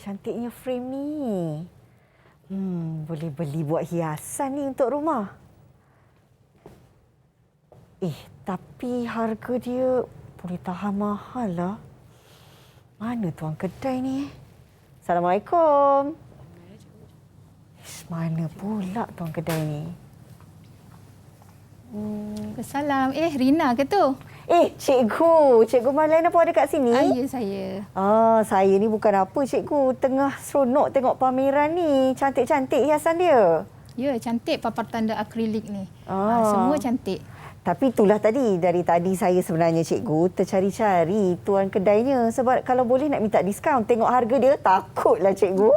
cantiknya frame ni. Boleh beli buat hiasan ni untuk rumah. Tapi harga dia boleh tahan mahal lah. Mana tuan kedai ni? Assalamualaikum. Mana pula tuan kedai ni? Salam. Rina ke tu? Cikgu Marlena pun ada kat sini? Ya, saya. Saya ni bukan apa cikgu. Tengah seronok tengok pameran ni. Cantik-cantik hiasan dia. Ya, cantik papar tanda akrilik ni. Semua cantik. Tapi itulah tadi, dari tadi saya sebenarnya cikgu tercari-cari tuan kedainya. Sebab kalau boleh nak minta diskaun. Tengok harga dia, takutlah cikgu.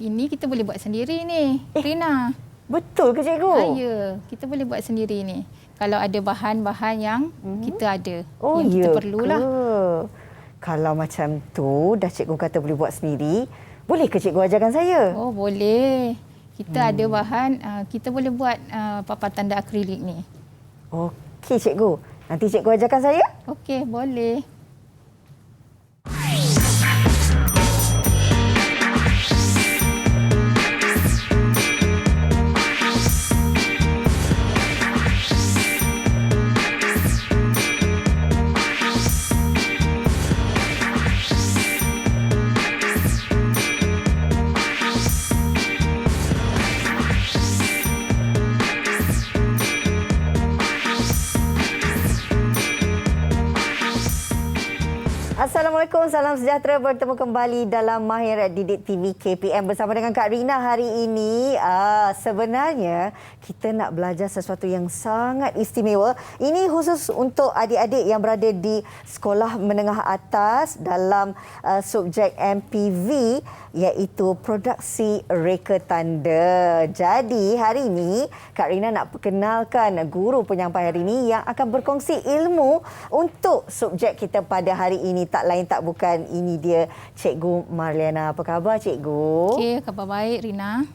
Ini kita boleh buat sendiri ni, Rina. Betul ke cikgu? Ya, kita boleh buat sendiri ni. Kalau ada bahan-bahan yang kita ada, yang ya kita perlulah. Kalau macam tu, dah cikgu kata boleh buat sendiri, boleh ke cikgu ajarkan saya? Boleh. Kita ada bahan, kita boleh buat papan tanda akrilik ni. Okey cikgu. Nanti cikgu ajarkan saya? Okey, boleh. Assalamualaikum, salam sejahtera. Bertemu kembali dalam Mahir Didik TV KPM bersama dengan Kak Rina hari ini. Sebenarnya kita nak belajar sesuatu yang sangat istimewa. Ini khusus untuk adik-adik yang berada di sekolah menengah atas dalam subjek MPV, iaitu produksi reka tanda. Jadi hari ini Kak Rina nak perkenalkan guru penyampai hari ini yang akan berkongsi ilmu untuk subjek kita pada hari ini. Tak lain tak bukan, ini dia Cikgu Marlena. Apa khabar cikgu? Okey, khabar baik Rina.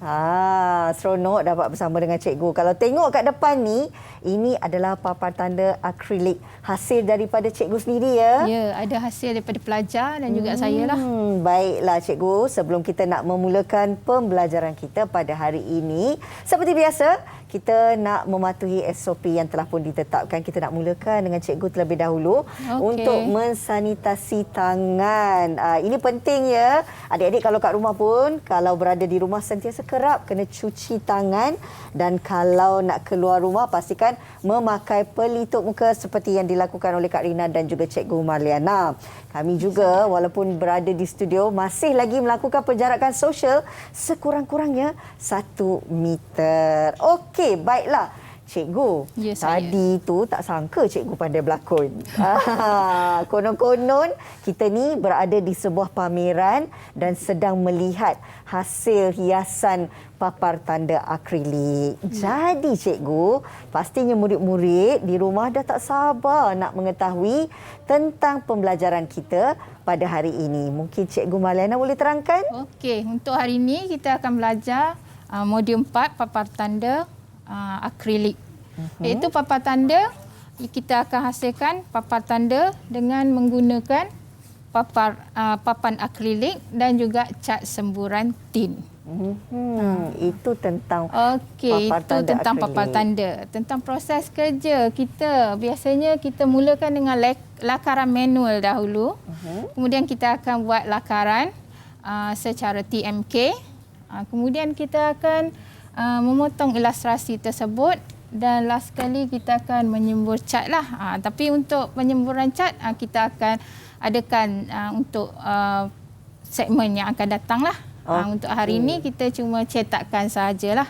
Seronok dapat bersama dengan cikgu. Kalau tengok kat depan ni, ini adalah papan tanda akrilik hasil daripada cikgu sendiri ya? Ya, ada hasil daripada pelajar dan juga saya lah. Baiklah cikgu, sebelum kita nak memulakan pembelajaran kita pada hari ini, seperti biasa, kita nak mematuhi SOP yang telah pun ditetapkan. Kita nak mulakan dengan cikgu terlebih dahulu untuk mensanitasi tangan. Ini penting ya. Adik-adik kalau kat rumah pun, kalau berada di rumah sentiasa kerap kena cuci tangan. Dan kalau nak keluar rumah, pastikan memakai pelitup muka seperti yang dilakukan oleh Kak Rina dan juga Cikgu Marliana. Kami juga walaupun berada di studio masih lagi melakukan penjarakan sosial sekurang-kurangnya 1 meter. Okey, baiklah. Cikgu, tadi tu tak sangka cikgu pandai berlakon. Konon-konon kita ni berada di sebuah pameran dan sedang melihat hasil hiasan papar tanda akrilik. Jadi cikgu, pastinya murid-murid di rumah dah tak sabar nak mengetahui tentang pembelajaran kita pada hari ini. Mungkin Cikgu Marlena boleh terangkan? Okey, untuk hari ini kita akan belajar modul 4 papar tanda akrilik. Iaitu papan tanda, kita akan hasilkan papan tanda dengan menggunakan papan akrilik dan juga cat semburan tin. Itu tentang papan tanda. Tentang proses kerja kita, biasanya kita mulakan dengan lakaran manual dahulu. Kemudian kita akan buat lakaran secara TMK. Kemudian kita akan memotong ilustrasi tersebut dan last sekali kita akan menyembur cat lah. Tapi untuk penyemburan cat kita akan adakan untuk segmen yang akan datang lah. Untuk hari ini kita cuma cetakkan sahajalah.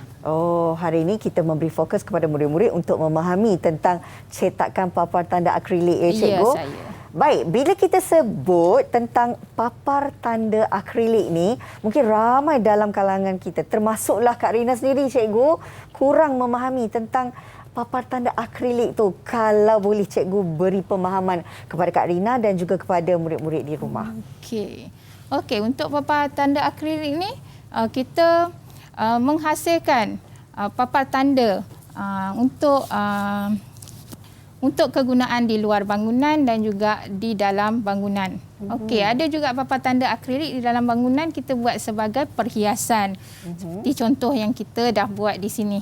Hari ini kita memberi fokus kepada murid-murid untuk memahami tentang cetakan papan tanda akrilik ya cikgu? Ya, saya. Baik, bila kita sebut tentang papar tanda akrilik ni, mungkin ramai dalam kalangan kita, termasuklah Kak Rina sendiri cikgu, kurang memahami tentang papar tanda akrilik tu. Kalau boleh cikgu beri pemahaman kepada Kak Rina dan juga kepada murid-murid di rumah. Okey, untuk papar tanda akrilik ni, kita menghasilkan papar tanda untuk kegunaan di luar bangunan dan juga di dalam bangunan. Okey, ada juga papan tanda akrilik di dalam bangunan kita buat sebagai perhiasan. Seperti contoh yang kita dah buat di sini.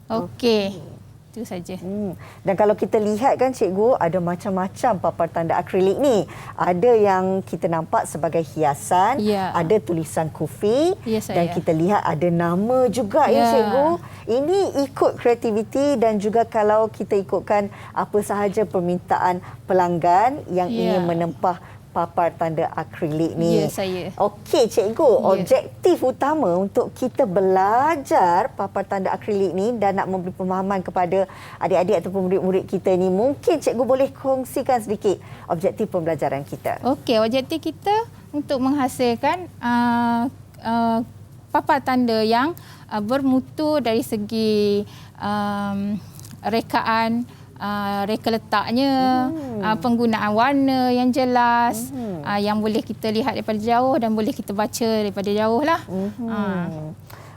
Okey. Itu saja. Dan kalau kita lihat kan cikgu, ada macam-macam papan tanda akrilik ni. Ada yang kita nampak sebagai hiasan, ada tulisan kufi, dan kita lihat ada nama juga ya cikgu. Ini ikut kreativiti dan juga kalau kita ikutkan apa sahaja permintaan pelanggan yang ingin menempah papan tanda akrilik ni. Ya, saya. Okey cikgu, objektif utama untuk kita belajar papan tanda akrilik ni dan nak memberi pemahaman kepada adik-adik ataupun murid-murid kita ni, mungkin cikgu boleh kongsikan sedikit objektif pembelajaran kita. Okey, objektif kita untuk menghasilkan papan tanda yang bermutu dari segi rekaan, reka letaknya, penggunaan warna yang jelas, yang boleh kita lihat daripada jauh dan boleh kita baca daripada jauh lah.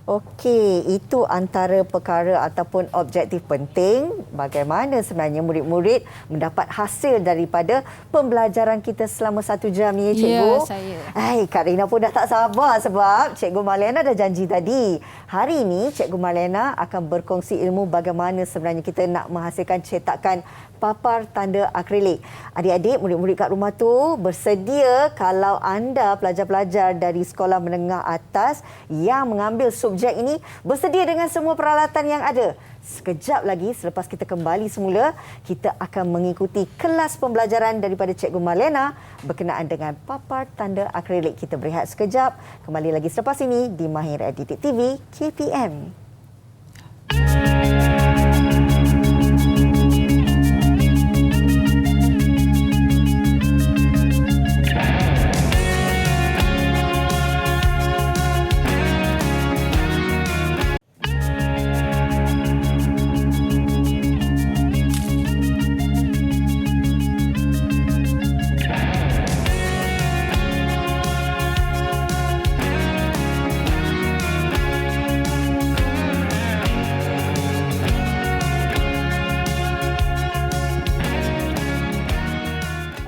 Okey, itu antara perkara ataupun objektif penting bagaimana sebenarnya murid-murid mendapat hasil daripada pembelajaran kita selama 1 jam ni, cikgu. Ya, saya. Kak Rina pun dah tak sabar sebab Cikgu Marliana dah janji tadi. Hari ini Cikgu Marliana akan berkongsi ilmu bagaimana sebenarnya kita nak menghasilkan cetakan papan tanda akrilik. Adik-adik, murid-murid kat rumah tu bersedia kalau anda pelajar-pelajar dari sekolah menengah atas yang mengambil subjek ini bersedia dengan semua peralatan yang ada. Sekejap lagi selepas kita kembali semula, kita akan mengikuti kelas pembelajaran daripada Cikgu Marliana berkenaan dengan papan tanda akrilik. Kita berehat sekejap, kembali lagi selepas ini di Mahir Editik TV KPM.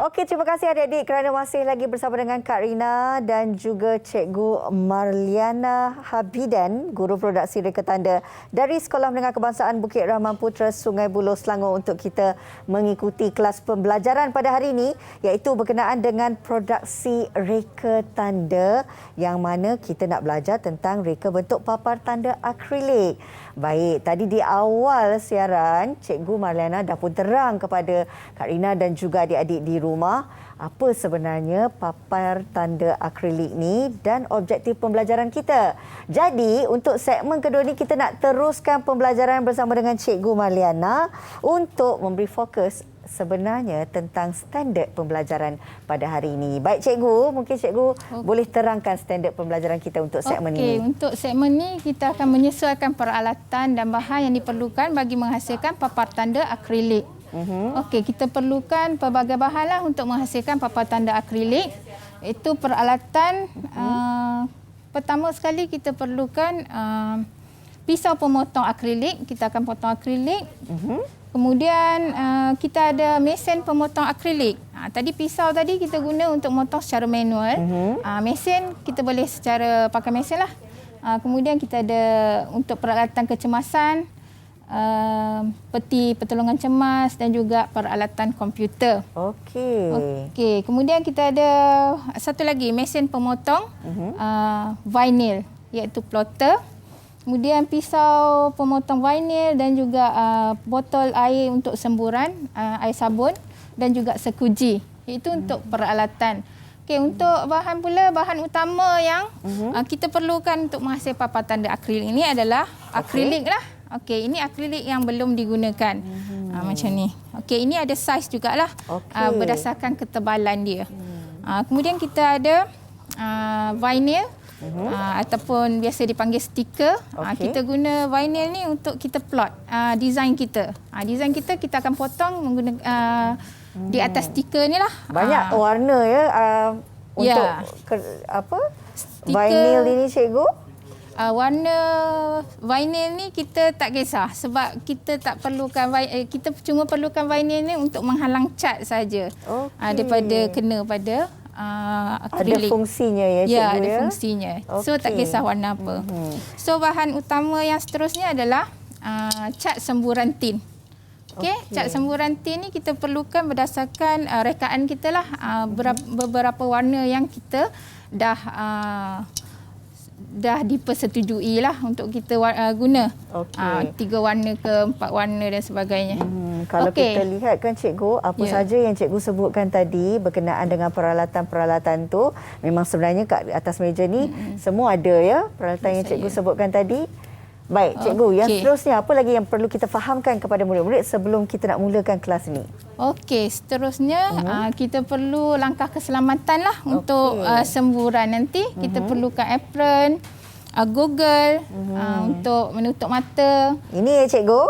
Okey, terima kasih adik-adik kerana masih lagi bersama dengan Kak Rina dan juga Cikgu Marliana Habidan, Guru Produksi Reka Tanda dari Sekolah Menengah Kebangsaan Bukit Rahman Putra, Sungai Buloh, Selangor untuk kita mengikuti kelas pembelajaran pada hari ini iaitu berkenaan dengan produksi reka tanda yang mana kita nak belajar tentang reka bentuk papan tanda akrilik. Baik, tadi di awal siaran Cikgu Marliana dah pun terang kepada Kak Rina dan juga adik-adik di rumah apa sebenarnya papan tanda akrilik ni dan objektif pembelajaran kita. Jadi, untuk segmen kedua ni kita nak teruskan pembelajaran bersama dengan Cikgu Marliana untuk memberi fokus sebenarnya tentang standard pembelajaran pada hari ini. Baik cikgu, mungkin cikgu boleh terangkan standard pembelajaran kita untuk segmen ini. Okey, untuk segmen ni kita akan menyesuaikan peralatan dan bahan yang diperlukan bagi menghasilkan papan tanda akrilik. Okey, kita perlukan pelbagai bahanlah untuk menghasilkan papan tanda akrilik. Itu peralatan pertama sekali kita perlukan pisau pemotong akrilik. Kita akan potong akrilik. Kemudian kita ada mesin pemotong akrilik. Tadi pisau tadi kita guna untuk motong secara manual. Mesin kita boleh secara pakai mesin lah. Kemudian kita ada untuk peralatan kecemasan, peti pertolongan cemas dan juga peralatan komputer. Okey. Kemudian kita ada satu lagi mesin pemotong vinyl iaitu plotter. Kemudian pisau pemotong vinyl dan juga botol air untuk semburan, air sabun dan juga sekuji. Itu untuk peralatan. Okey, untuk bahan pula, bahan utama yang kita perlukan untuk menghasilkan papan tanda akrilik ini adalah akrilik lah. Okey, ini akrilik yang belum digunakan. Macam ni. Okey, ini ada saiz jugalah berdasarkan ketebalan dia. Kemudian kita ada vinyl. Ataupun biasa dipanggil stiker. Kita guna vinyl ni untuk kita plot design kita. Design kita akan potong menggunakan di atas stiker ni lah. Banyak warna ya untuk stiker, vinyl ini cikgu? Warna vinyl ni kita tak kisah sebab kita tak perlukan kita cuma perlukan vinyl ni untuk menghalang cat saja daripada kena pada Ada akrilik. fungsinya ya, cikgu Ya, ada ya? fungsinya. So tak Okey. kisah warna apa. So bahan utama yang seterusnya adalah cat semburan tin. Okey, cat semburan tin ni kita perlukan berdasarkan rekaan kita lah, beberapa warna yang kita dah dipersetujui lah untuk kita guna. Okey. 3 warna ke 4 warna dan sebagainya. Kalau Okey. kita lihat kan cikgu, apa Ya. saja yang cikgu sebutkan tadi berkenaan dengan peralatan-peralatan tu, memang sebenarnya kat atas meja ni semua ada ya, peralatan yang cikgu sebutkan tadi. Baik, cikgu, yang Okey. seterusnya apa lagi yang perlu kita fahamkan kepada murid-murid sebelum kita nak mulakan kelas ni? Okey, seterusnya kita perlu langkah keselamatan lah untuk semburan nanti. Kita perlukan apron, goggle untuk menutup mata. Ini ya cikgu?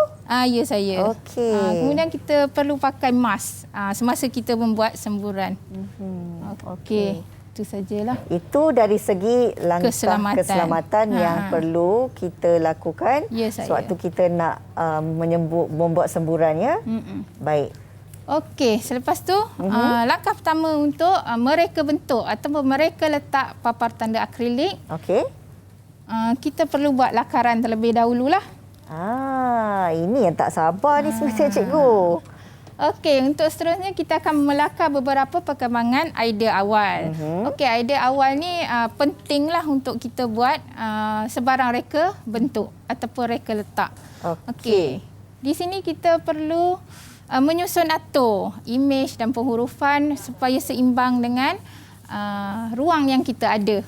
Ya saya. Okey. Kemudian kita perlu pakai mask semasa kita membuat semburan. Okey, itu sajalah. Itu dari segi langkah Keselamatan. keselamatan yang perlu kita lakukan Ya, saya. sewaktu kita nak membuat semburan ya. Baik. Okey, selepas tu langkah pertama untuk mereka bentuk ataupun mereka letak papar tanda akrilik, Okey. kita perlu buat lakaran terlebih dahululah. Ini yang tak sabar ni sebenarnya cikgu. Okey, untuk seterusnya kita akan melakar beberapa perkembangan idea awal. Okey, idea awal ni pentinglah untuk kita buat sebarang reka bentuk ataupun reka letak. Okey. Di sini kita perlu menyusun atur imej dan penghurufan supaya seimbang dengan ruang yang kita ada.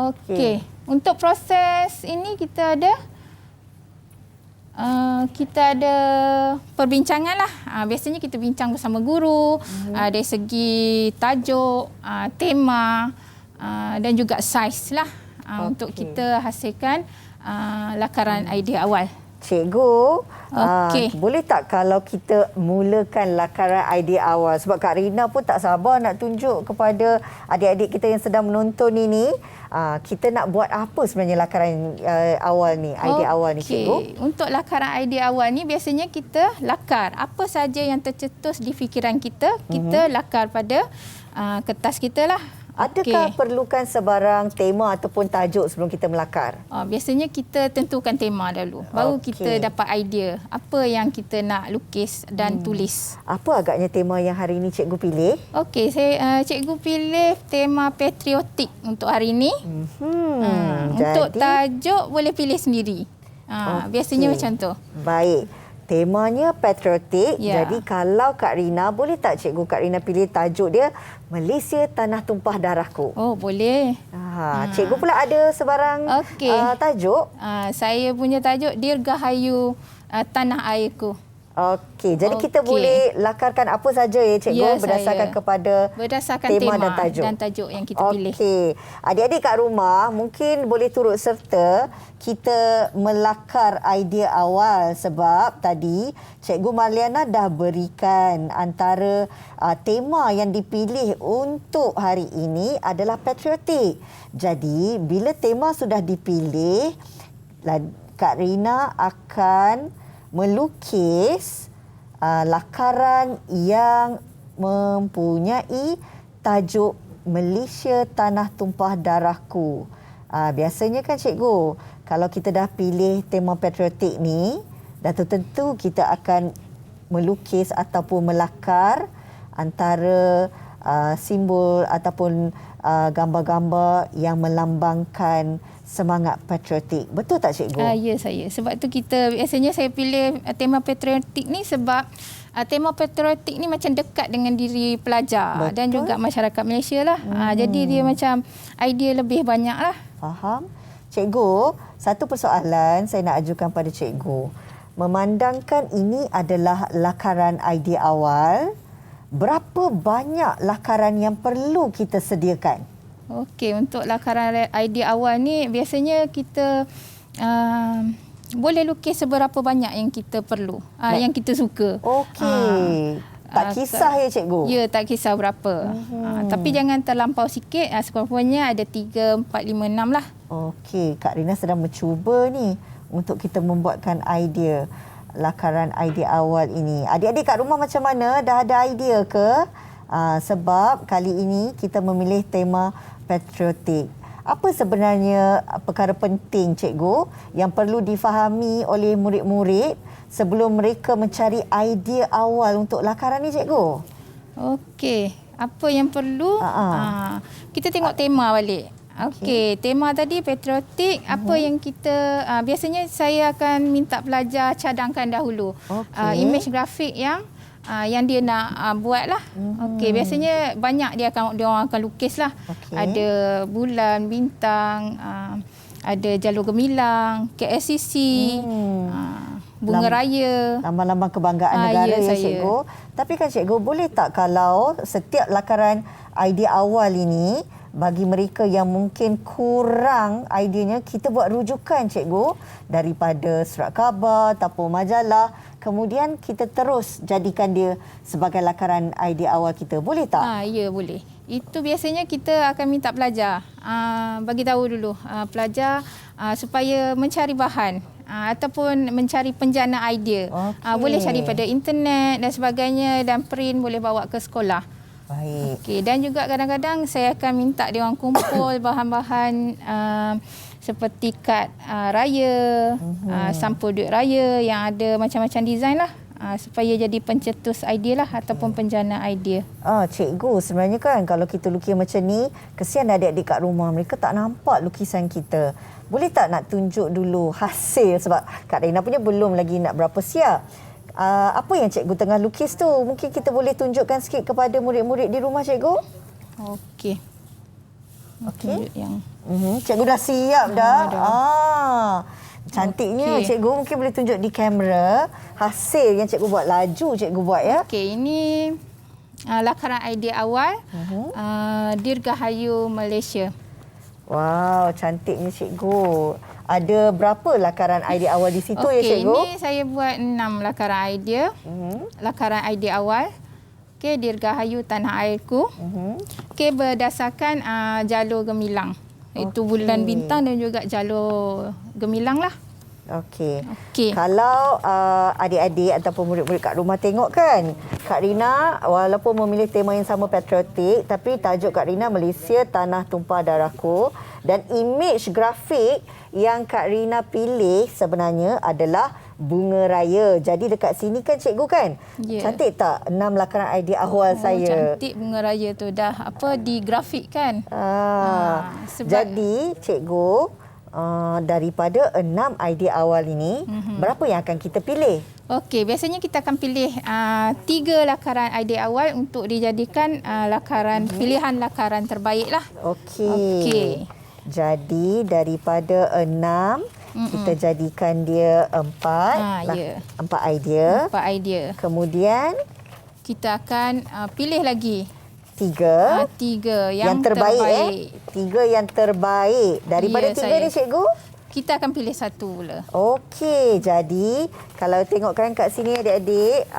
Okey. Untuk proses ini kita ada perbincangan lah. Biasanya kita bincang bersama guru dari segi tajuk, tema dan juga saiz lah untuk kita hasilkan lakaran idea awal. Cikgu, Okey. boleh tak kalau kita mulakan lakaran idea awal? Sebab Kak Rina pun tak sabar nak tunjuk kepada adik-adik kita yang sedang menonton ini. Kita nak buat apa sebenarnya lakaran awal ni, idea awal ni cikgu? Untuk lakaran idea awal ni biasanya kita lakar apa saja yang tercetus di fikiran kita, kita lakar pada kertas kita lah. Adakah perlukan sebarang tema ataupun tajuk sebelum kita melakar? Biasanya kita tentukan tema dulu. Baru kita dapat idea apa yang kita nak lukis dan tulis. Apa agaknya tema yang hari ini cikgu pilih? Okey, cikgu pilih tema patriotik untuk hari ini. Untuk tajuk boleh pilih sendiri. Biasanya macam tu. Baik. Temanya patriotik. Ya. Jadi kalau Kak Rina, boleh tak cikgu Kak Rina pilih tajuk dia Malaysia Tanah Tumpah Darahku? Oh, boleh. Cikgu pula ada sebarang tajuk? Saya punya tajuk Dirgahayu Tanah Airku. Okey, jadi kita boleh lakarkan apa saja ya cikgu Ya, berdasarkan kepada berdasarkan tema dan tajuk yang kita pilih. Okey. Adik-adik kat rumah mungkin boleh turut serta kita melakar idea awal sebab tadi Cikgu Marliana dah berikan antara tema yang dipilih untuk hari ini adalah patriotik. Jadi bila tema sudah dipilih, Kak Rina akan melukis lakaran yang mempunyai tajuk Malaysia Tanah Tumpah Darahku. Biasanya kan cikgu, kalau kita dah pilih tema patriotik ni, dah tentu kita akan melukis ataupun melakar antara simbol ataupun gambar-gambar yang melambangkan semangat patriotik. Betul tak cikgu? Ya saya. Sebab tu biasanya saya pilih tema patriotik ni sebab tema patriotik ni macam dekat dengan diri pelajar. Betul. Dan juga masyarakat Malaysia lah. Jadi dia macam idea lebih banyak lah. Faham. Cikgu, satu persoalan saya nak ajukan pada cikgu. Memandangkan ini adalah lakaran idea awal, berapa banyak lakaran yang perlu kita sediakan? Okey, untuk lakaran idea awal ni biasanya kita boleh lukis seberapa banyak yang kita perlu, yang kita suka. Okey. Tak kisah ya cikgu? Ya, tak kisah berapa. Tapi jangan terlampau sikit, sekurang-kurangnya ada 3, 4, 5, 6 lah. Okey, Kak Rina sedang mencuba ni untuk kita membuatkan idea lakaran idea awal ini. Adik-adik kat rumah macam mana? Dah ada idea ke? Sebab kali ini kita memilih tema patriotik. Apa sebenarnya perkara penting, Cikgu, yang perlu difahami oleh murid-murid sebelum mereka mencari idea awal untuk lakaran ni, Cikgu? Okey, apa yang perlu? Kita tengok tema balik. Okey, tema tadi patriotik. Apa yang kita biasanya saya akan minta pelajar cadangkan dahulu. Image grafik yang dia nak buat lah. Okey, biasanya banyak dia orang akan lukis lah. Ada bulan, bintang, ada jalur gemilang, KLCC, bunga raya. Lambang-lambang kebanggaan negara ya, Cikgu. Tapi kan Cikgu, boleh tak kalau setiap lakaran idea awal ini, bagi mereka yang mungkin kurang ideanya, kita buat rujukan, Cikgu, daripada surat khabar ataupun majalah, kemudian kita terus jadikan dia sebagai lakaran idea awal kita. Boleh tak? Ya, boleh. Itu biasanya kita akan minta pelajar bagi tahu dulu pelajar supaya mencari bahan ataupun mencari penjana idea. Boleh cari pada internet dan sebagainya, dan print boleh bawa ke sekolah. Baik. Okey, dan juga kadang-kadang saya akan minta dia orang kumpul bahan-bahan seperti kad raya, sampul duit raya yang ada macam-macam design lah, supaya jadi pencetus idea lah ataupun penjana idea. Cikgu, sebenarnya kan kalau kita lukis macam ni, kesian adik-adik kat rumah, mereka tak nampak lukisan kita. Boleh tak nak tunjuk dulu hasil, sebab Kak Rina punya belum lagi nak berapa siap. Apa yang Cikgu tengah lukis tu? Mungkin kita boleh tunjukkan sikit kepada murid-murid di rumah, Cikgu? Okey. Okey. Yang Cikgu dah siap dah. Cantiknya, Cikgu. Mungkin boleh tunjuk di kamera hasil yang Cikgu buat. Laju Cikgu buat, ya. Okey, ini lakaran idea awal Dirgahayu Malaysia. Wow, cantiknya, Cikgu. Ada berapa lakaran idea awal di situ, ya, Cikgu? Okey, ini saya buat 6 lakaran idea. Lakaran idea awal. Okey, Dirgahayu Tanah Airku. Okey, berdasarkan jalur gemilang. Itu bulan, bintang dan juga jalur gemilang lah. Okey. Kalau adik-adik ataupun murid-murid kat rumah tengok kan, Kak Rina walaupun memilih tema yang sama patriotik, tapi tajuk Kak Rina Malaysia Tanah Tumpah Darahku, dan image grafik yang Kak Rina pilih sebenarnya adalah bunga raya. Jadi dekat sini kan, Cikgu, kan? Cantik tak 6 lakaran idea awal saya? Cantik bunga raya tu, dah digrafikkan. Jadi Cikgu, daripada 6 idea awal ini, berapa yang akan kita pilih? Okey, biasanya kita akan pilih 3 lakaran idea awal untuk dijadikan lakaran pilihan lakaran terbaik lah. Okey. Jadi daripada 6, kita jadikan dia 4. 4 idea. 4 idea. Kemudian kita akan pilih lagi 3. 3 yang terbaik. 3 yang terbaik. Daripada 3 ni, Cikgu? Kita akan pilih 1 pula. Okey, jadi kalau tengokkan kat sini, adik-adik,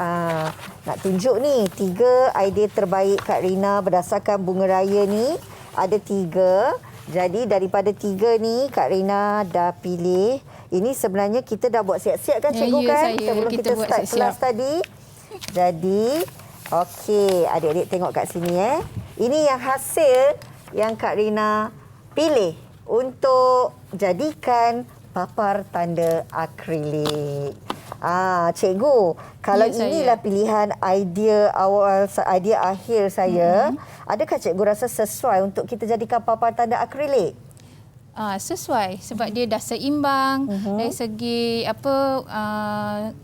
nak tunjuk ni 3 idea terbaik Kak Rina berdasarkan bunga raya ni. Ada 3. Jadi daripada 3 ni, Kak Rina dah pilih. Ini sebenarnya kita dah buat siap-siap kan, Cikgu, kan? Sebelum kita start kelas tadi. Jadi, okey, adik-adik tengok kat sini, Ini yang hasil yang Kak Rina pilih untuk jadikan papar tanda akrilik. Cikgu, kalau inilah pilihan idea awal, idea akhir saya, adakah Cikgu rasa sesuai untuk kita jadikan papar tanda akrilik? Sesuai, sebab dia dah seimbang dari segi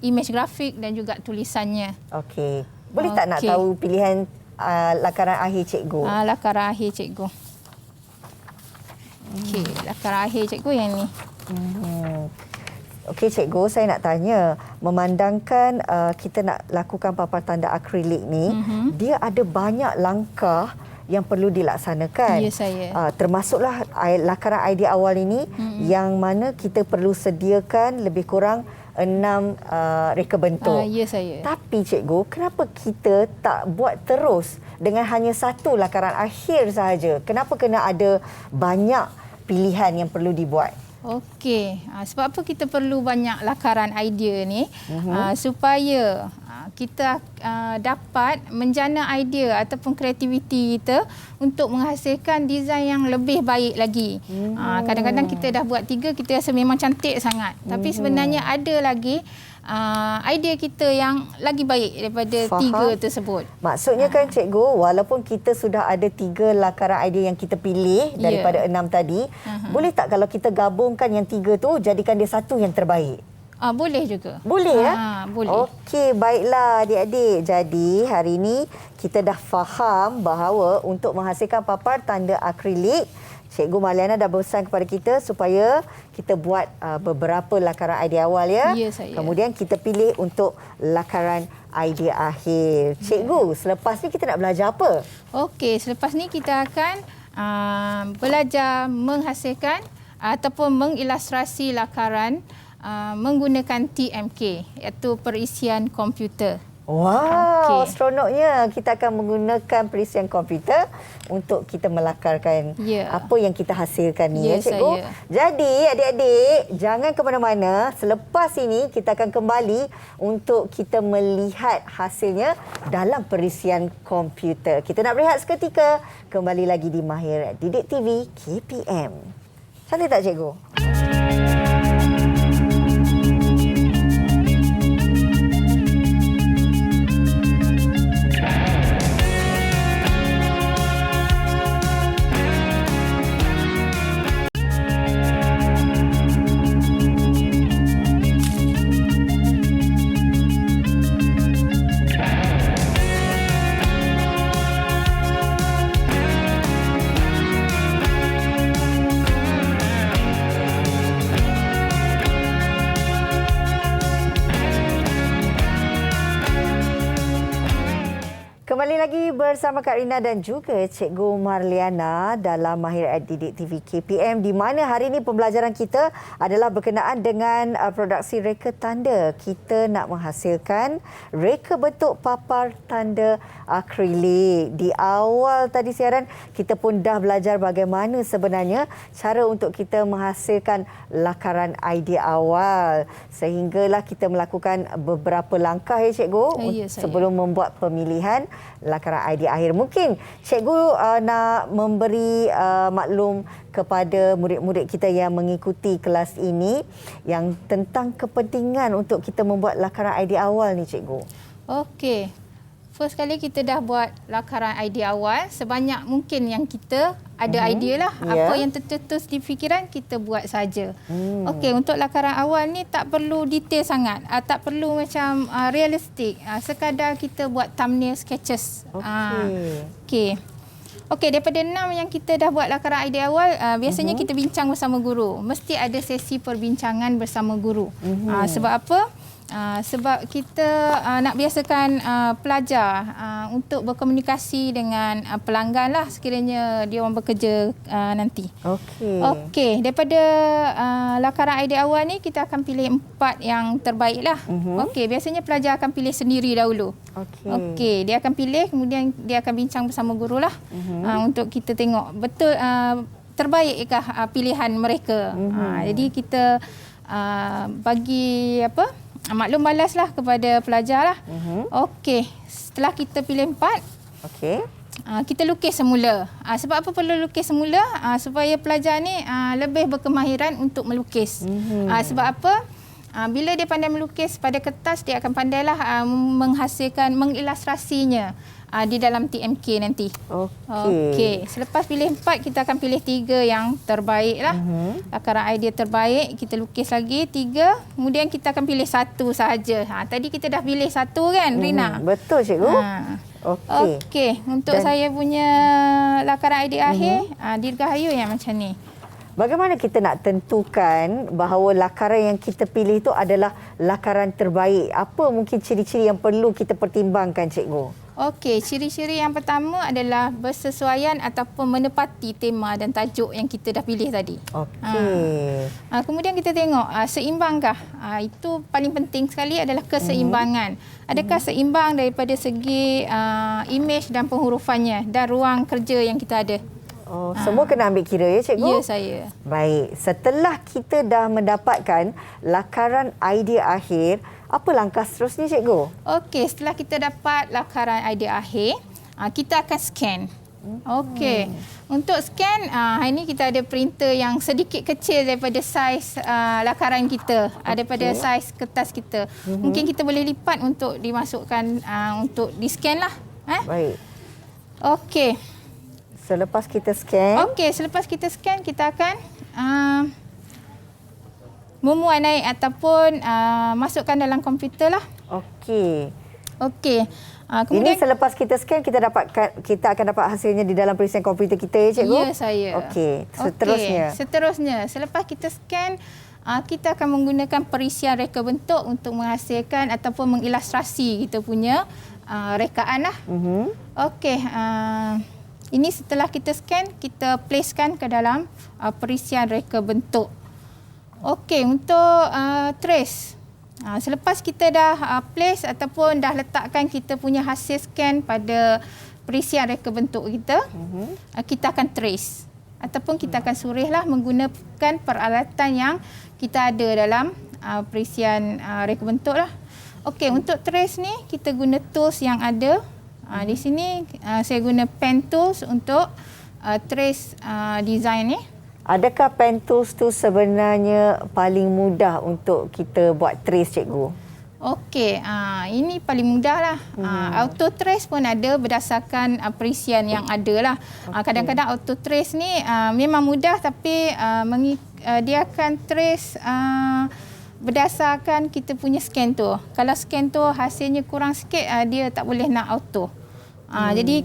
image grafik dan juga tulisannya. Okey. Boleh tak nak tahu pilihan lakaran akhir, Cikgu? Lakaran akhir, Cikgu. Okey, lakaran akhir, Cikgu, yang ni. Okey, Cikgu, saya nak tanya, memandangkan kita nak lakukan papar tanda akrilik ni, dia ada banyak langkah yang perlu dilaksanakan. Ya, saya. Termasuklah lakaran idea awal ini, yang mana kita perlu sediakan lebih kurang 6 reka bentuk. Ya, saya. Tapi, Cikgu, kenapa kita tak buat terus dengan hanya 1 lakaran akhir sahaja? Kenapa kena ada banyak pilihan yang perlu dibuat? Okey, sebab apa kita perlu banyak lakaran idea ni? Supaya kita dapat menjana idea ataupun kreativiti kita untuk menghasilkan desain yang lebih baik lagi. Kadang-kadang kita dah buat 3, kita rasa memang cantik sangat. Tapi sebenarnya ada lagi idea kita yang lagi baik daripada 3 tersebut. Maksudnya kan cikgu, walaupun kita sudah ada 3 lakaran idea yang kita pilih daripada 6 tadi, boleh tak kalau kita gabungkan yang 3 tu, jadikan dia satu yang terbaik? Boleh juga. Boleh ya? Boleh. Okey, baiklah adik-adik. Jadi hari ini kita dah faham bahawa untuk menghasilkan papar tanda akrilik, Cikgu Marliana dah berpesan kepada kita supaya kita buat beberapa lakaran idea awal ya. Ya, saya. Kemudian kita pilih untuk lakaran idea akhir. Cikgu, selepas ni kita nak belajar apa? Okey, selepas ni kita akan belajar menghasilkan ataupun mengilustrasi lakaran menggunakan TMK, iaitu perisian komputer. Wow, seronoknya kita akan menggunakan perisian komputer untuk kita melakarkan apa yang kita hasilkan ni ya cikgu. Jadi adik-adik jangan ke mana-mana. Selepas ini kita akan kembali untuk kita melihat hasilnya dalam perisian komputer. Kita nak berehat seketika, kembali lagi di Mahir Didik TV KPM. Cantik tak cikgu? Kembali lagi bersama Kak Rina dan juga Cikgu Marliana dalam Mahir Didik TV KPM, di mana hari ini pembelajaran kita adalah berkenaan dengan produksi reka tanda. Kita nak menghasilkan reka bentuk papar tanda akrilik. Di awal tadi siaran kita pun dah belajar bagaimana sebenarnya cara untuk kita menghasilkan lakaran idea awal, sehinggalah kita melakukan beberapa langkah ya cikgu sebelum membuat pemilihan lakaran idea akhir. Mungkin cikgu nak memberi maklum kepada murid-murid kita yang mengikuti kelas ini yang tentang kepentingan untuk kita membuat lakaran idea awal ni cikgu. Okey. First kali kita dah buat lakaran idea awal, sebanyak mungkin yang kita ada idea lah. Apa yang tercetus di fikiran kita buat saja. Okey, untuk lakaran awal ni tak perlu detail sangat. Tak perlu macam realistik. Sekadar kita buat thumbnail sketches. Okey. Okey, daripada 6 yang kita dah buat lakaran idea awal, biasanya kita bincang bersama guru. Mesti ada sesi perbincangan bersama guru. Sebab apa? Sebab kita nak biasakan pelajar untuk berkomunikasi dengan pelanggan lah sekiranya dia orang bekerja nanti. Okey, daripada lakaran idea awal ni kita akan pilih 4 yang terbaik lah. Okey, biasanya pelajar akan pilih sendiri dahulu. Okey, dia akan pilih, kemudian dia akan bincang bersama guru lah untuk kita tengok betul terbaikkah pilihan mereka. Jadi kita bagi maklum balaslah kepada pelajar lah. Okey, setelah kita pilih 4, kita lukis semula. Sebab apa perlu lukis semula? Supaya pelajar ni lebih berkemahiran untuk melukis. Sebab apa? Bila dia pandai melukis pada kertas, dia akan pandailah menghasilkan, mengilustrasinya di dalam TMK nanti. Okey. Selepas pilih 4, kita akan pilih 3 yang terbaik lah. Lakaran idea terbaik, kita lukis lagi 3. Kemudian kita akan pilih 1 sahaja. Tadi kita dah pilih 1 kan, Rina? Betul cikgu. Okey. Untuk saya punya lakaran idea akhir, dirgahayu yang macam ni. Bagaimana kita nak tentukan bahawa lakaran yang kita pilih itu adalah lakaran terbaik? Apa mungkin ciri-ciri yang perlu kita pertimbangkan, cikgu? Okey, ciri-ciri yang pertama adalah bersesuaian ataupun menepati tema dan tajuk yang kita dah pilih tadi. Okey. Kemudian kita tengok seimbangkah? Itu paling penting sekali adalah keseimbangan. Adakah seimbang daripada segi imej dan penghurufannya dan ruang kerja yang kita ada? Oh, semua kena ambil kira ya, cikgu? Ya, saya. Baik, setelah kita dah mendapatkan lakaran idea akhir, apa langkah seterusnya, cikgu? Okey, setelah kita dapat lakaran idea akhir, kita akan scan. Okey. Untuk scan, hari ini kita ada printer yang sedikit kecil daripada saiz lakaran kita, daripada saiz kertas kita. Mungkin kita boleh lipat untuk dimasukkan untuk di-scan lah. Baik. Okey. Selepas kita scan, Okey, selepas kita scan, kita akan memuat naik ataupun masukkan dalam komputer lah. okey. Okey. Ini Kemudian selepas kita scan, kita akan dapat hasilnya di dalam perisian komputer kita ya, cikgu? ya, saya. Okey, seterusnya. Okey, seterusnya, selepas kita scan, kita akan menggunakan perisian reka bentuk untuk menghasilkan ataupun mengilustrasi kita punya rekaan lah. Okey, ini setelah kita scan, kita placekan ke dalam perisian reka bentuk. Okey, untuk trace. Selepas kita dah place ataupun dah letakkan kita punya hasil scan pada perisian reka bentuk kita, kita akan trace. Ataupun kita akan surihlah menggunakan peralatan yang kita ada dalam perisian reka bentuk lah. Okey, untuk trace ni kita guna tools yang ada. Di sini saya guna pen tools untuk trace design ni. Adakah pen tools tu sebenarnya paling mudah untuk kita buat trace, cikgu? Okey, ini paling mudah lah. Auto trace pun ada berdasarkan perisian yang ada lah. Kadang-kadang auto trace ni memang mudah tapi dia akan trace berdasarkan kita punya scan tu. Kalau scan tu hasilnya kurang sikit, dia tak boleh nak auto. Jadi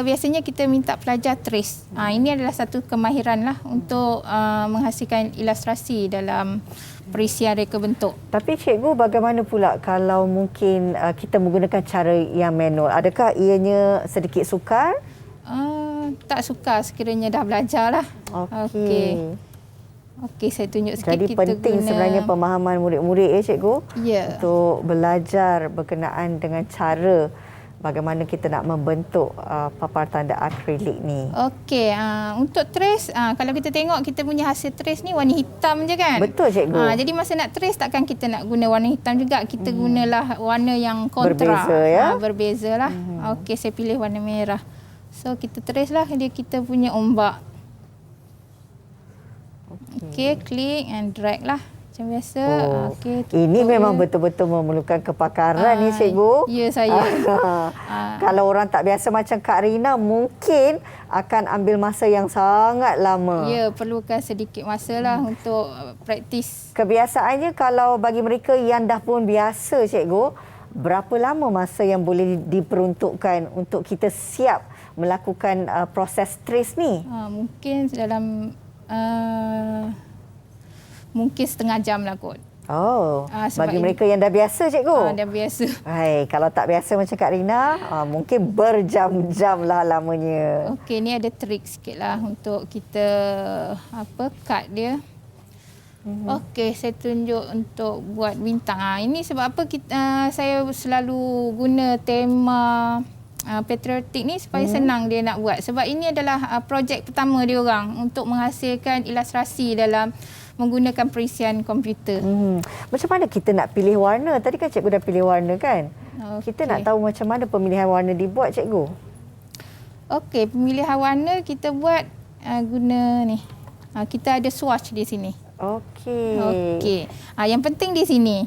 biasanya kita minta pelajar trace. Ini adalah satu kemahiran lah untuk menghasilkan ilustrasi dalam perisian reka bentuk. Tapi cikgu, bagaimana pula kalau mungkin kita menggunakan cara yang manual? Adakah ianya sedikit sukar? Tak sukar sekiranya dah belajar lah. Okey. Okey, saya tunjuk sikit. Jadi kita penting guna sebenarnya pemahaman murid-murid ya, cikgu? Ya. Untuk belajar berkenaan dengan cara bagaimana kita nak membentuk papar tanda akrilik ni. Okey, untuk trace, kalau kita tengok kita punya hasil trace ni warna hitam je kan? Betul, cikgu. Jadi masa nak trace takkan kita nak guna warna hitam juga. Kita gunalah warna yang kontra. Berbeza ya? Berbeza lah. Okey, saya pilih warna merah. So kita trace lah dia kita punya ombak. Okey, klik and drag lah. Macam biasa. Okay, ini memang betul-betul memerlukan kepakaran ni, cikgu. Ya, saya. Kalau orang tak biasa macam Kak Rina, mungkin akan ambil masa yang sangat lama. Ya, perlukan sedikit masa lah untuk praktis. Kebiasaannya kalau bagi mereka yang dah pun biasa, cikgu, berapa lama masa yang boleh diperuntukkan untuk kita siap melakukan proses trace ni? Mungkin dalam mungkin setengah jam lah kot. Oh, bagi mereka yang dah biasa, cikgu? Dah biasa. Hai, kalau tak biasa macam Kak Rina, mungkin berjam-jam lah lamanya. Okey, ni ada trik sikit lah untuk kita cut dia. Okey, saya tunjuk untuk buat bintang. Ini sebab apa saya selalu guna tema patriotik ni supaya senang dia nak buat. Sebab ini adalah projek pertama dia orang untuk menghasilkan ilustrasi dalam menggunakan perisian komputer. Macam mana kita nak pilih warna? Tadi kan cikgu dah pilih warna kan? Kita nak tahu macam mana pemilihan warna dibuat, cikgu. Okey, pemilihan warna kita buat guna ni. Kita ada swatch di sini. Okey. Yang penting di sini.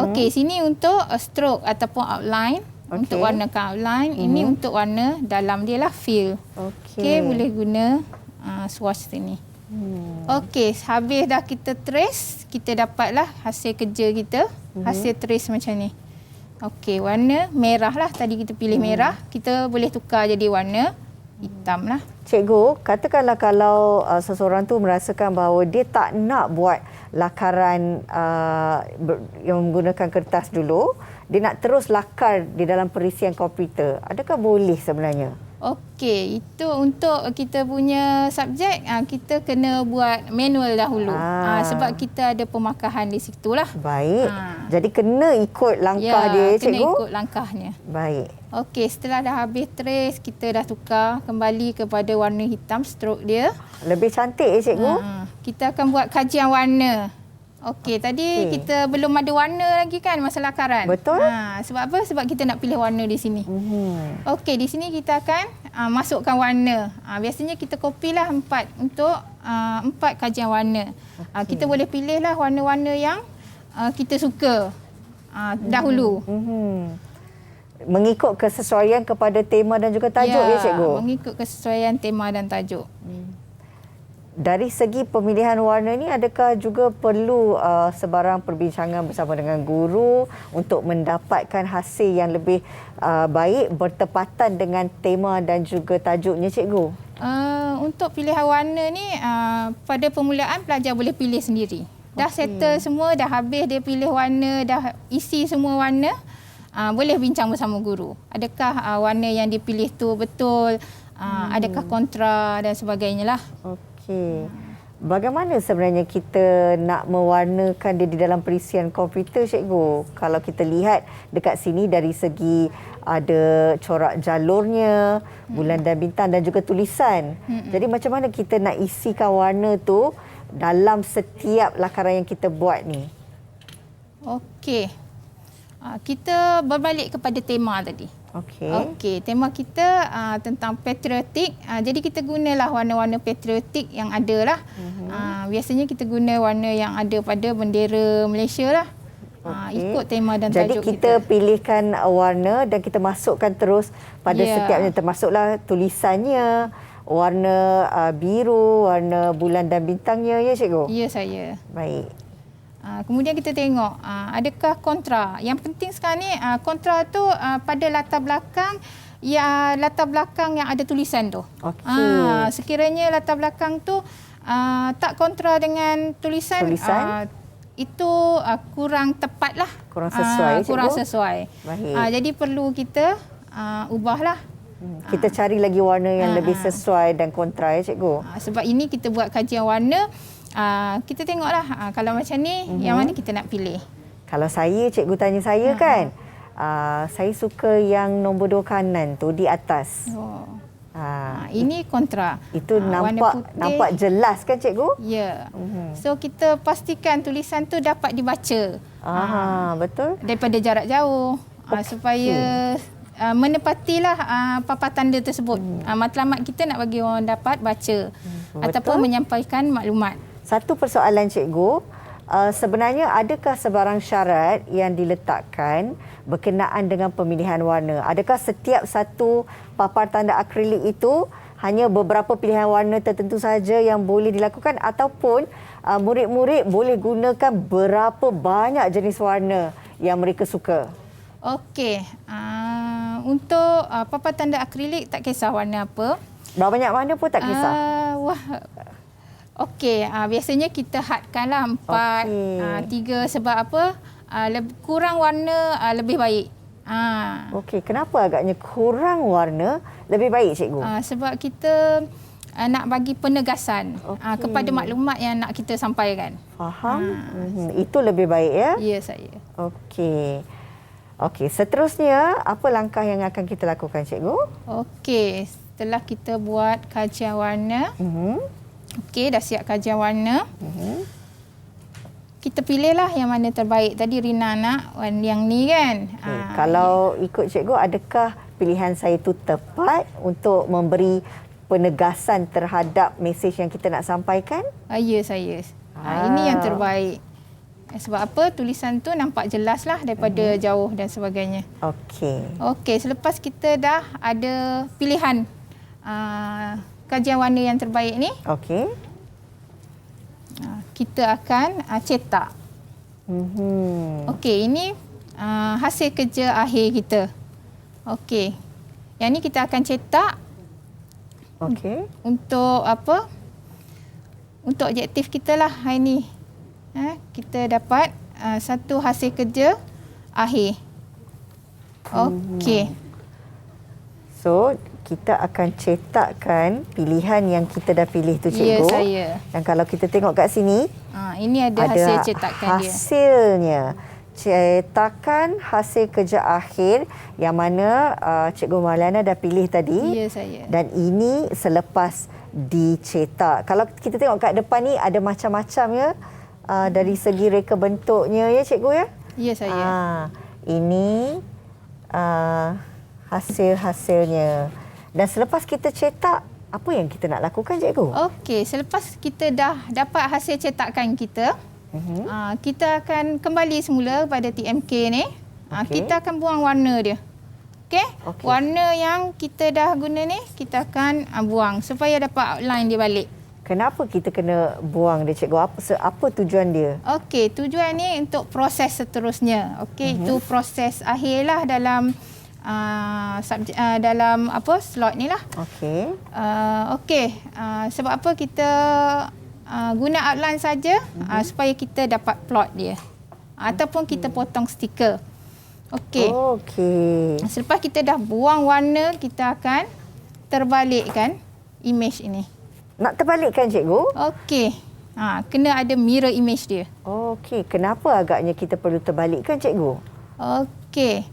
Okey, sini untuk stroke ataupun outline. Untuk warnakan outline. Ini untuk warna dalam dia lah, fill. Okey, boleh guna swatch sini. Okey, habis dah kita trace, kita dapatlah hasil kerja kita. Hasil trace macam ni. Okey, warna merah lah. Tadi kita pilih merah. Kita boleh tukar jadi warna hitam lah. Cikgu, katakanlah kalau seseorang tu merasakan bahawa dia tak nak buat lakaran yang menggunakan kertas dulu, dia nak terus lakar di dalam perisian komputer. Adakah boleh sebenarnya? Okey, itu untuk kita punya subjek, kita kena buat manual dahulu. Sebab kita ada pemakahan di situlah. Baik. Jadi kena ikut langkah dia, cikgu? Kena ikut langkahnya. Baik. Okey, setelah dah habis trace, kita dah tukar kembali kepada warna hitam stroke dia. Lebih cantik cikgu? Kita akan buat kajian warna. Okey, tadi kita belum ada warna lagi kan masa lakaran. Betul. Sebab apa? Sebab kita nak pilih warna di sini. Okey, di sini kita akan masukkan warna. Biasanya kita kopilah 4 untuk 4 kajian warna. Kita boleh pilihlah warna-warna yang kita suka dahulu. Mengikut kesesuaian kepada tema dan juga tajuk ya cikgu? Mengikut kesesuaian tema dan tajuk. Dari segi pemilihan warna ni, adakah juga perlu sebarang perbincangan bersama dengan guru untuk mendapatkan hasil yang lebih baik bertepatan dengan tema dan juga tajuknya cikgu? Untuk pilihan warna ni, pada permulaan pelajar boleh pilih sendiri. Dah settle semua, dah habis dia pilih warna, dah isi semua warna, boleh bincang bersama guru. Adakah warna yang dipilih tu betul? Adakah kontra dan sebagainya lah. Okey. Bagaimana sebenarnya kita nak mewarnakan dia di dalam perisian komputer, cikgu? Kalau kita lihat dekat sini dari segi ada corak jalurnya, bulan dan bintang dan juga tulisan. Jadi macam mana kita nak isikan warna tu dalam setiap lakaran yang kita buat ni? Okey. Kita berbalik kepada tema tadi. Okey, tema kita tentang patriotik. Jadi kita gunalah warna-warna patriotik yang ada lah. Biasanya kita guna warna yang ada pada bendera Malaysia lah. Ikut tema dan jadi tajuk kita. Jadi kita pilihkan warna dan kita masukkan terus pada setiapnya, termasuklah tulisannya, warna biru, warna bulan dan bintangnya ya cikgu? Ya, saya. Baik. Kemudian kita tengok adakah kontra. Yang penting sekarang ni kontra tu pada latar belakang yang ada tulisan tu. Sekiranya latar belakang tu tak kontra dengan tulisan? Itu kurang tepat lah. Kurang sesuai. Kurang sesuai. Jadi perlu kita ubahlah. Kita cari lagi warna yang lebih sesuai dan kontra ya cikgu. Sebab ini kita buat kajian warna. Kita tengoklah kalau macam ni yang mana kita nak pilih. Kalau saya, cikgu tanya saya kan, saya suka yang nombor 2 kanan tu di atas. Ini kontra. Itu nampak jelas kan cikgu? Ya. So kita pastikan tulisan tu dapat dibaca. Betul. Daripada jarak jauh. Supaya menepatilah papan tanda tersebut. Matlamat kita nak bagi orang dapat baca ataupun menyampaikan maklumat. Satu persoalan cikgu, sebenarnya adakah sebarang syarat yang diletakkan berkenaan dengan pemilihan warna? Adakah setiap satu papan tanda akrilik itu hanya beberapa pilihan warna tertentu saja yang boleh dilakukan ataupun murid-murid boleh gunakan berapa banyak jenis warna yang mereka suka? Okey. Untuk papan tanda akrilik tak kisah warna apa. Berapa banyak warna pun tak kisah? Okey, biasanya kita hadkanlah 4, 3 sebab apa? Kurang warna lebih baik. Okey, kenapa agaknya kurang warna lebih baik cikgu? Sebab kita nak bagi penegasan kepada maklumat yang nak kita sampaikan. Faham? Itu lebih baik ya? Ya, saya. Okey, seterusnya apa langkah yang akan kita lakukan cikgu? Okey, setelah kita buat kajian warna, okey, dah siap kajian warna. Kita pilihlah yang mana terbaik. Tadi Rina nak yang ni kan. Kalau ikut cikgu, adakah pilihan saya itu tepat untuk memberi penegasan terhadap mesej yang kita nak sampaikan? Ya, saya. Ini yang terbaik. Sebab apa? Tulisan tu nampak jelas lah daripada jauh dan sebagainya. Okey, selepas kita dah ada pilihan kajian warna yang terbaik ni, kita akan cetak. Okey, ini hasil kerja akhir kita. Okey, yang ni kita akan cetak. Untuk apa? Untuk objektif kita lah hari ni. Kita dapat satu hasil kerja akhir. Okey. So, kita akan cetakkan pilihan yang kita dah pilih tu, Ya, cikgu. saya. Dan kalau kita tengok kat sini, Ini ada hasil cetakan dia. hasilnya. Cetakan hasil kerja akhir yang mana Cikgu Maliana dah pilih tadi. Ya, saya. Dan ini selepas dicetak. Kalau kita tengok kat depan ni ada macam-macam ya. Dari segi reka bentuknya ya, cikgu ya. Ya, saya. Ini hasil-hasilnya. Dan selepas kita cetak, apa yang kita nak lakukan, cikgu? Okey, selepas kita dah dapat hasil cetakan kita, kita akan kembali semula pada TMK ni. Kita akan buang warna dia. Okey? Warna yang kita dah guna ni, kita akan buang supaya dapat outline dia balik. Kenapa kita kena buang dia, cikgu? Apa tujuan dia? Okey, tujuan ni untuk proses seterusnya. Okey, itu proses akhir lah dalam dalam slot ni lah. Okey. Sebab apa kita guna outline saja supaya kita dapat plot dia. Ataupun kita potong stiker. Okey. Selepas kita dah buang warna, kita akan terbalikkan image ini. Nak terbalikkan, cikgu? Okey. Kena ada mirror image dia. Okey. Kenapa agaknya kita perlu terbalikkan, cikgu? Okey.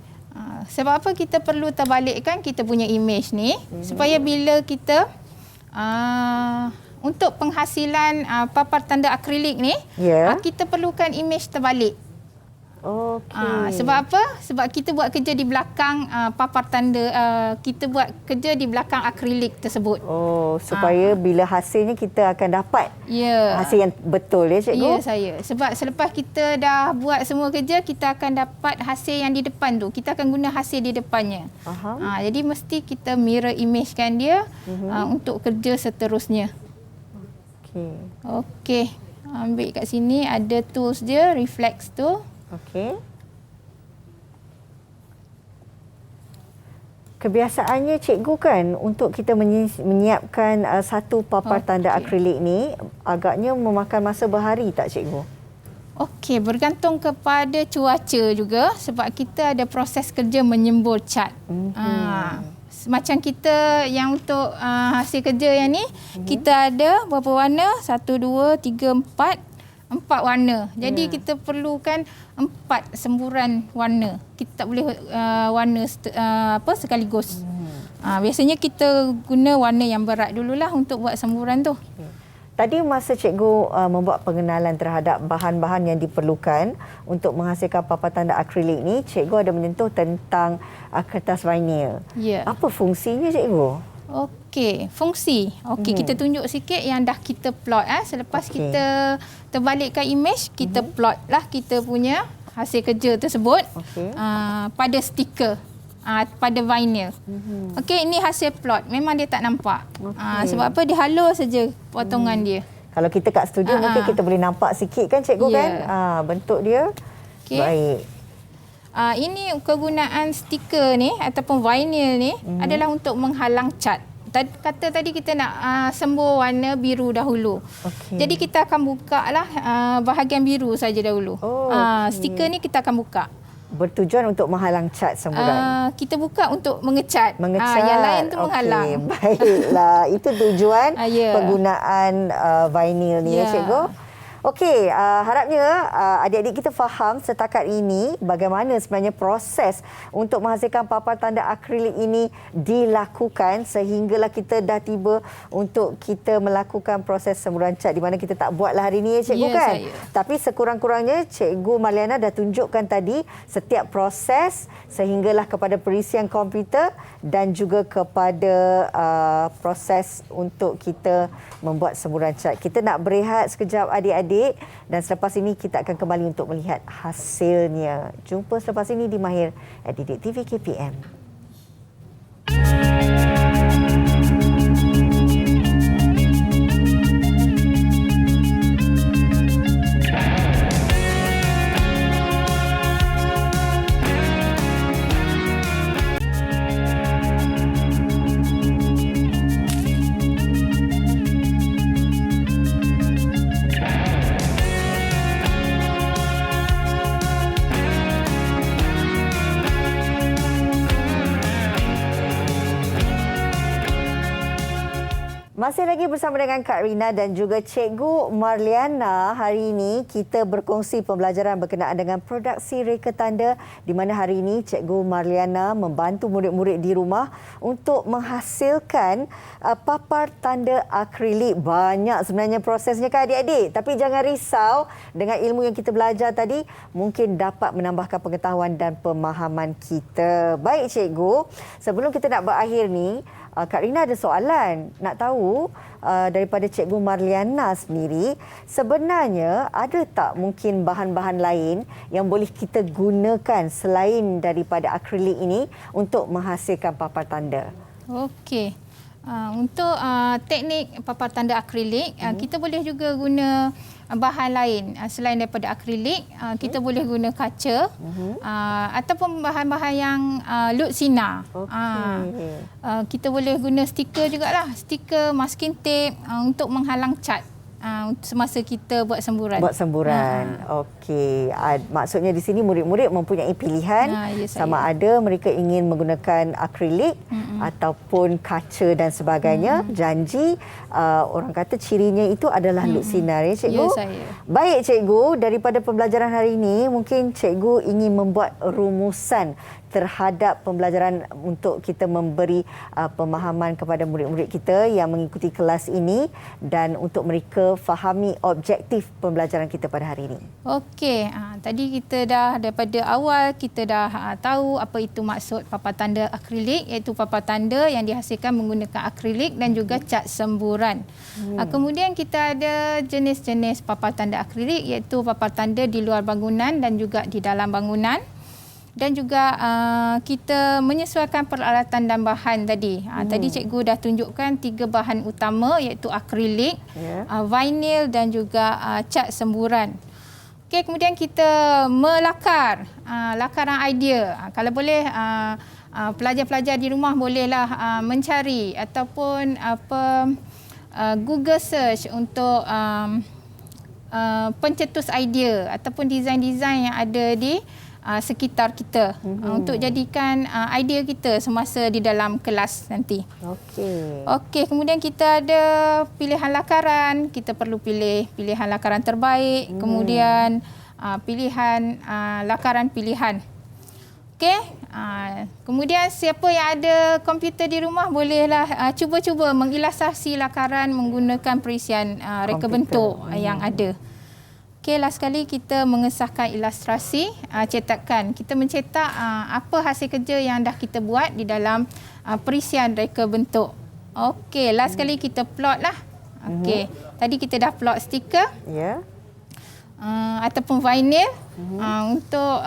Sebab apa kita perlu terbalikkan kita punya image ni supaya bila kita untuk penghasilan papan tanda akrilik ni kita perlukan image terbalik. Sebab apa? Sebab kita buat kerja di belakang papan tanda, kita buat kerja di belakang akrilik tersebut. Supaya bila hasilnya kita akan dapat hasil yang betul ya, cikgu? Ya, saya. Sebab selepas kita dah buat semua kerja, kita akan dapat hasil yang di depan tu. Kita akan guna hasil di depannya. Jadi mesti kita mirror imagekan dia untuk kerja seterusnya. Okey. Ambil kat sini ada tools dia, reflex tu. Okey. Kebiasaannya cikgu kan untuk kita menyiapkan satu papan tanda akrilik ni agaknya memakan masa berhari tak, cikgu? Okey, bergantung kepada cuaca juga sebab kita ada proses kerja menyembur cat. Macam kita yang untuk hasil kerja yang ni, kita ada berapa warna? 1, 2, 3, 4 warna. Jadi kita perlukan 4 semburan warna. Kita tak boleh warna sekaligus. Biasanya kita guna warna yang berat dululah untuk buat semburan tu. Tadi masa cikgu membuat pengenalan terhadap bahan-bahan yang diperlukan untuk menghasilkan papan tanda akrilik ni, cikgu ada menyentuh tentang kertas vinyl. Apa fungsinya, cikgu? Okey, fungsi. Kita tunjuk sikit yang dah kita plot. Selepas kita terbalikkan image, kita plot lah kita punya hasil kerja tersebut pada stiker, pada vinyl. Okey, ini hasil plot. Memang dia tak nampak. Sebab apa? Dia halus saja potongan dia. Kalau kita kat studio mungkin kita boleh nampak sikit kan, cikgu kan? Bentuk dia. Baik. Ini kegunaan stiker ni ataupun vinyl ni adalah untuk menghalang cat. Kata tadi kita nak sembur warna biru dahulu. Jadi kita akan buka lah bahagian biru saja dahulu. Stiker ni kita akan buka. Bertujuan untuk menghalang cat semburan. Kita buka untuk mengecat. Yang lain tu menghalang. Baiklah. Itu tujuan penggunaan vinyl ni ya, cikgu. Okey, harapnya adik-adik kita faham setakat ini bagaimana sebenarnya proses untuk menghasilkan papan tanda akrilik ini dilakukan sehinggalah kita dah tiba untuk kita melakukan proses semburan cat di mana kita tak buatlah hari ini ya, cikgu kan? Tapi sekurang-kurangnya cikgu Maliana dah tunjukkan tadi setiap proses sehinggalah kepada perisian komputer dan juga kepada proses untuk kita membuat semburan cat. Kita nak berehat sekejap adik-adik dan selepas ini kita akan kembali untuk melihat hasilnya. Jumpa selepas ini di Mahir at Didik TV KPM. Masih lagi bersama dengan Kak Rina dan juga Cikgu Marliana. Hari ini kita berkongsi pembelajaran berkenaan dengan produksi reka tanda, di mana hari ini Cikgu Marliana membantu murid-murid di rumah untuk menghasilkan papar tanda akrilik. Banyak sebenarnya prosesnya kan adik-adik. Tapi jangan risau, dengan ilmu yang kita belajar tadi mungkin dapat menambahkan pengetahuan dan pemahaman kita. Baik Cikgu, sebelum kita nak berakhir ni, Kak Rina ada soalan. Nak tahu daripada Cikgu Marliana sendiri, sebenarnya ada tak mungkin bahan-bahan lain yang boleh kita gunakan selain daripada akrilik ini untuk menghasilkan papar tanda? Okey. Untuk teknik papar tanda akrilik, kita boleh juga guna bahan lain selain daripada akrilik. Kita boleh guna kaca ataupun bahan-bahan yang lut sinar. Kita boleh guna stiker jugalah, stiker, masking tape untuk menghalang cat semasa kita buat semburan. Buat semburan. Okey. Maksudnya di sini murid-murid mempunyai pilihan sama ada mereka ingin menggunakan akrilik ataupun kaca dan sebagainya. Janji orang kata cirinya itu adalah lut sinar ya Cikgu? Ya, saya. Baik Cikgu, daripada pembelajaran hari ini mungkin Cikgu ingin membuat rumusan terhadap pembelajaran untuk kita memberi pemahaman kepada murid-murid kita yang mengikuti kelas ini dan untuk mereka fahami objektif pembelajaran kita pada hari ini. Okey, tadi kita dah daripada awal kita dah tahu apa itu maksud papar tanda akrilik, iaitu papar tanda yang dihasilkan menggunakan akrilik dan juga cat semburan. Kemudian kita ada jenis-jenis papar tanda akrilik, iaitu papar tanda di luar bangunan dan juga di dalam bangunan. Dan juga kita menyesuaikan peralatan dan bahan tadi. Tadi cikgu dah tunjukkan 3 bahan utama, iaitu akrilik, vinyl dan juga cat semburan. Okey, kemudian kita melakar, lakaran idea. Kalau boleh pelajar-pelajar di rumah bolehlah mencari ataupun Google search untuk pencetus idea ataupun desain-desain yang ada di sekitar kita untuk jadikan idea kita semasa di dalam kelas nanti. Okey, kemudian kita ada pilihan lakaran. Kita perlu pilih pilihan lakaran terbaik, kemudian pilihan lakaran pilihan. Okey, kemudian siapa yang ada komputer di rumah bolehlah cuba-cuba mengilustrasi lakaran menggunakan perisian reka bentuk yang ada. Okey, last sekali kita mengesahkan ilustrasi cetakan. Kita mencetak apa hasil kerja yang dah kita buat di dalam perisian reka bentuk. Okey, last sekali kita plot lah. Okey, tadi kita dah plot stiker. Ataupun vinyl untuk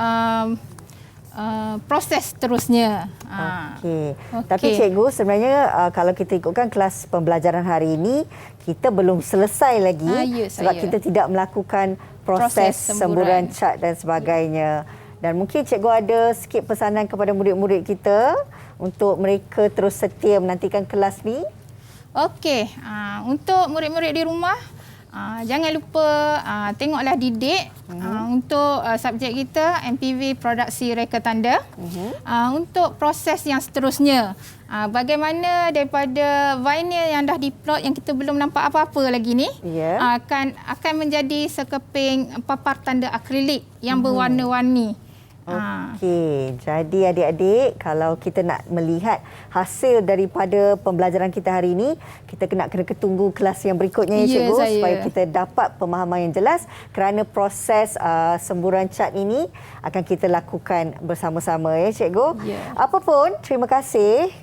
proses terusnya. Okey. Tapi cikgu, sebenarnya kalau kita ikutkan kelas pembelajaran hari ini, kita belum selesai lagi sebab kita tidak melakukan proses semburan cat dan sebagainya. Dan mungkin cikgu ada sikit pesanan kepada murid-murid kita untuk mereka terus setia menantikan kelas ni. Okey, untuk murid-murid di rumah, jangan lupa tengoklah didik untuk subjek kita MPV produksi reka tanda. Untuk proses yang seterusnya, bagaimana daripada vinyl yang dah diplot yang kita belum nampak apa-apa lagi ni, akan menjadi sekeping papar tanda akrilik yang berwarna-warni. Okey, jadi adik-adik, kalau kita nak melihat hasil daripada pembelajaran kita hari ini, kita kena tunggu kelas yang berikutnya ya cikgu, supaya kita dapat pemahaman yang jelas, kerana proses semburan cat ini akan kita lakukan bersama-sama ya cikgu. Apapun, terima kasih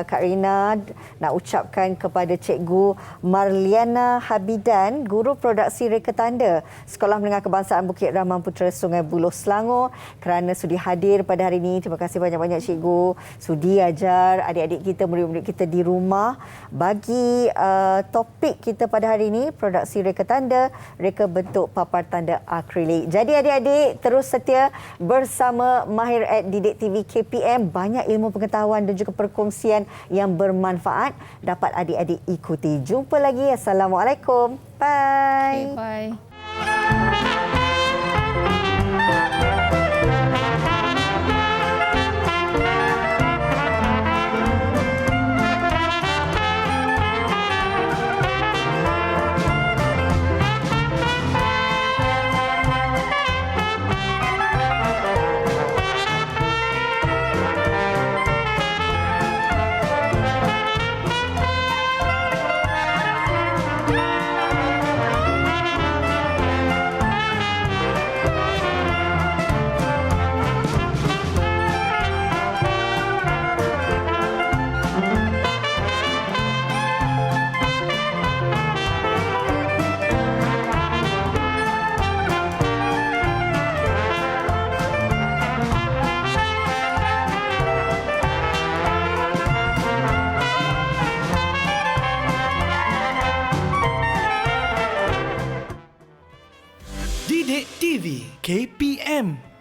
Kak Rina nak ucapkan kepada Cikgu Marliana Habidan, Guru Produksi Reka Tanda Sekolah Menengah Kebangsaan Bukit Rahman Putra Sungai Buloh, Selangor, kerana sudi hadir pada hari ini. Terima kasih banyak-banyak cikgu sudi ajar adik-adik kita, murid-murid kita di rumah bagi topik kita pada hari ini, produksi reka tanda, reka bentuk papar tanda akrilik. Jadi adik-adik terus setia bersama Mahir Didik TV KPM. Banyak ilmu pengetahuan dan juga perkongsian yang bermanfaat dapat adik-adik ikuti. Jumpa lagi. Assalamualaikum. Bye. Bye. Teknologi KPM